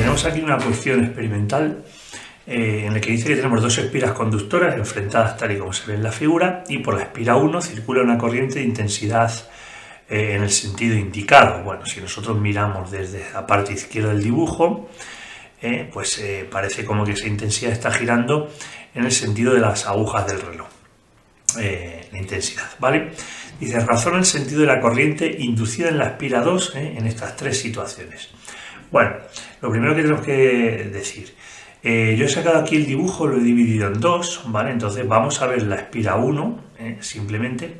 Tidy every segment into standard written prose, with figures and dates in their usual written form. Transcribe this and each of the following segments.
tenemos aquí una cuestión experimental en la que dice que tenemos dos espiras conductoras enfrentadas tal y como se ve en la figura, y por la espira 1 circula una corriente de intensidad en el sentido indicado. Bueno, si nosotros miramos desde la parte izquierda del dibujo, pues parece como que esa intensidad está girando en el sentido de las agujas del reloj. La intensidad, ¿vale? Dice, razona el sentido de la corriente inducida en la espira 2 en estas tres situaciones. Bueno, lo primero que tenemos que decir, yo he sacado aquí el dibujo, lo he dividido en dos, ¿vale? Entonces vamos a ver la espira 1, simplemente.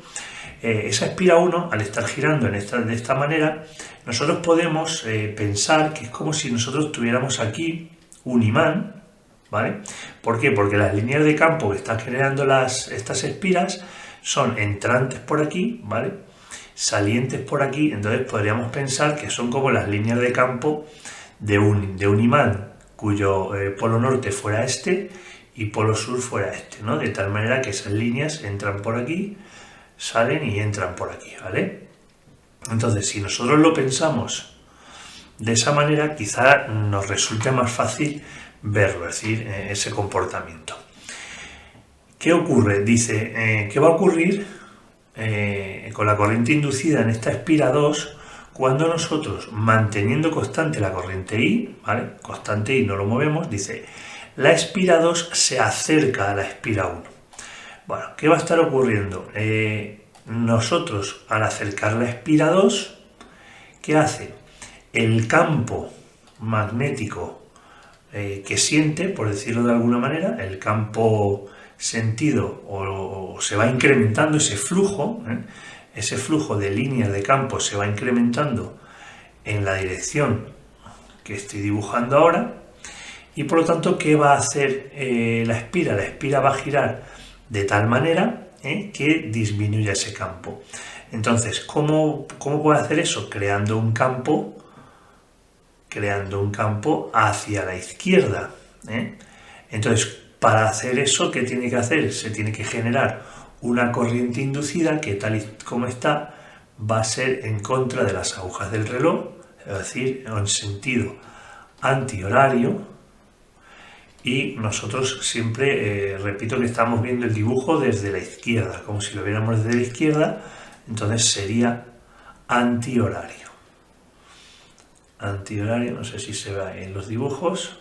Esa espira 1, al estar girando de esta manera, nosotros podemos pensar que es como si nosotros tuviéramos aquí un imán, ¿vale? ¿Por qué? Porque las líneas de campo que están generando estas espiras son entrantes por aquí, ¿vale? Salientes por aquí, entonces podríamos pensar que son como las líneas de campo de un imán cuyo polo norte fuera este y polo sur fuera este, ¿no? De tal manera que esas líneas entran por aquí, salen y entran por aquí, ¿vale? Entonces, si nosotros lo pensamos de esa manera, quizá nos resulte más fácil verlo, es decir, ese comportamiento. ¿Qué ocurre? Dice, ¿qué va a ocurrir con la corriente inducida en esta espira 2 cuando nosotros, manteniendo constante la corriente I, ¿vale? Constante I, no lo movemos, dice, la espira 2 se acerca a la espira 1. Bueno, ¿qué va a estar ocurriendo? Nosotros, al acercar la espira 2, ¿qué hace? El campo magnético que siente, por decirlo de alguna manera, el campo sentido o se va incrementando ese flujo de líneas de campo se va incrementando en la dirección que estoy dibujando ahora, y por lo tanto, ¿qué va a hacer la espira? La espira va a girar de tal manera que disminuya ese campo. Entonces, ¿cómo puede hacer eso? Creando un campo hacia la izquierda. Entonces, para hacer eso, ¿qué tiene que hacer? Se tiene que generar una corriente inducida que, tal y como está, va a ser en contra de las agujas del reloj, es decir, en sentido antihorario. Y nosotros siempre, repito que estamos viendo el dibujo desde la izquierda, como si lo viéramos desde la izquierda, entonces sería antihorario. Antihorario, no sé si se ve en los dibujos,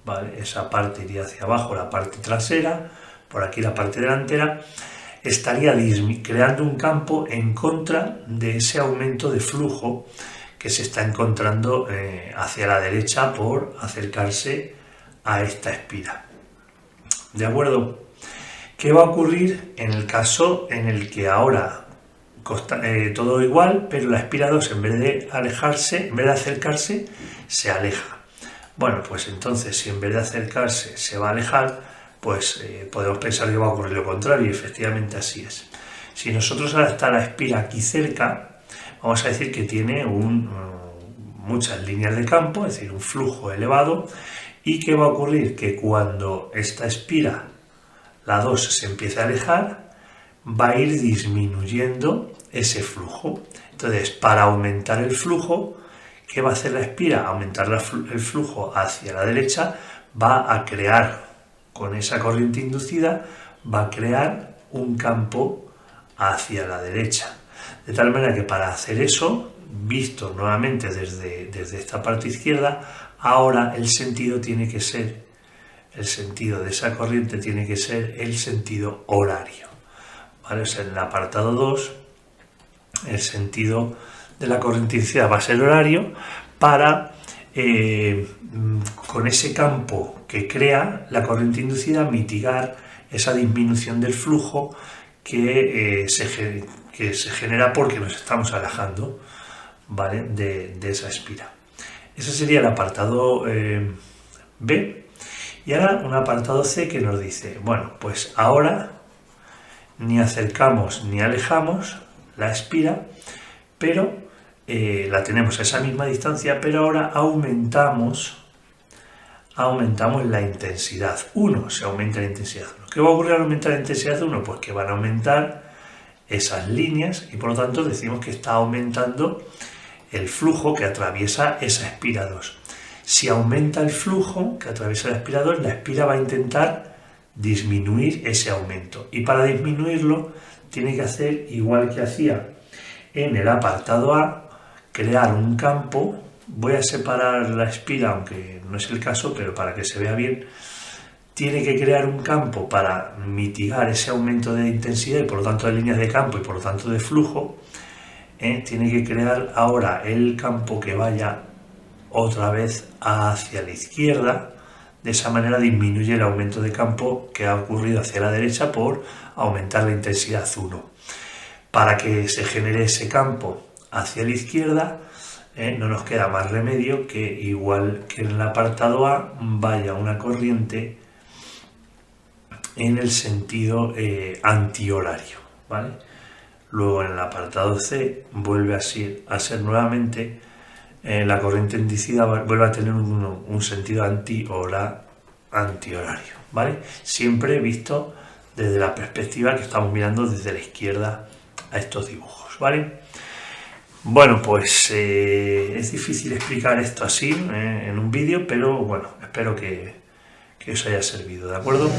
¿vale? Esa parte iría hacia abajo, la parte trasera, por aquí la parte delantera, estaría creando un campo en contra de ese aumento de flujo que se está encontrando hacia la derecha por acercarse a esta espira. ¿De acuerdo? ¿Qué va a ocurrir en el caso en el que ahora todo igual, pero la espira 2 en vez de acercarse, se aleja? Bueno, pues entonces, si en vez de acercarse se va a alejar, pues podemos pensar que va a ocurrir lo contrario, y efectivamente así es. Si nosotros ahora está la espira aquí cerca, vamos a decir que tiene muchas líneas de campo, es decir, un flujo elevado. ¿Y qué va a ocurrir? Que cuando esta espira, la 2, se empiece a alejar, va a ir disminuyendo ese flujo. Entonces, para aumentar el flujo, ¿qué va a hacer la espira? Aumentar el flujo hacia la derecha, va a crear, con esa corriente inducida, va a crear un campo hacia la derecha. De tal manera que para hacer eso, visto nuevamente desde esta parte izquierda, ahora el sentido tiene que ser, el sentido de esa corriente tiene que ser el sentido horario, ¿vale? O sea, en el apartado 2, el sentido de la corriente inducida va a ser horario para, con ese campo que crea la corriente inducida, mitigar esa disminución del flujo que se genera porque nos estamos alejando, ¿vale? de esa espira. Ese sería el apartado B. Y ahora un apartado C que nos dice, bueno, pues ahora ni acercamos ni alejamos la espira, pero la tenemos a esa misma distancia, pero ahora aumentamos la intensidad 1, se aumenta la intensidad 1. ¿Qué va a ocurrir al aumentar la intensidad 1? Pues que van a aumentar esas líneas y por lo tanto decimos que está aumentando el flujo que atraviesa esa espira 2. Si aumenta el flujo que atraviesa el aspirador, la espira va a intentar disminuir ese aumento. Y para disminuirlo, tiene que hacer igual que hacía en el apartado A, crear un campo. Voy a separar la espira, aunque no es el caso, pero para que se vea bien, tiene que crear un campo para mitigar ese aumento de intensidad y por lo tanto de líneas de campo y por lo tanto de flujo. Tiene que crear ahora el campo que vaya otra vez hacia la izquierda. De esa manera disminuye el aumento de campo que ha ocurrido hacia la derecha por aumentar la intensidad 1. Para que se genere ese campo hacia la izquierda, no nos queda más remedio que, igual que en el apartado A, vaya una corriente en el sentido antihorario, ¿vale? Luego en el apartado C vuelve a ser nuevamente la corriente inducida, vuelve a tener un sentido antihorario, ¿vale? Siempre visto desde la perspectiva que estamos mirando desde la izquierda a estos dibujos, ¿vale? Bueno, pues es difícil explicar esto así en un vídeo, pero bueno, espero que os haya servido, ¿de acuerdo?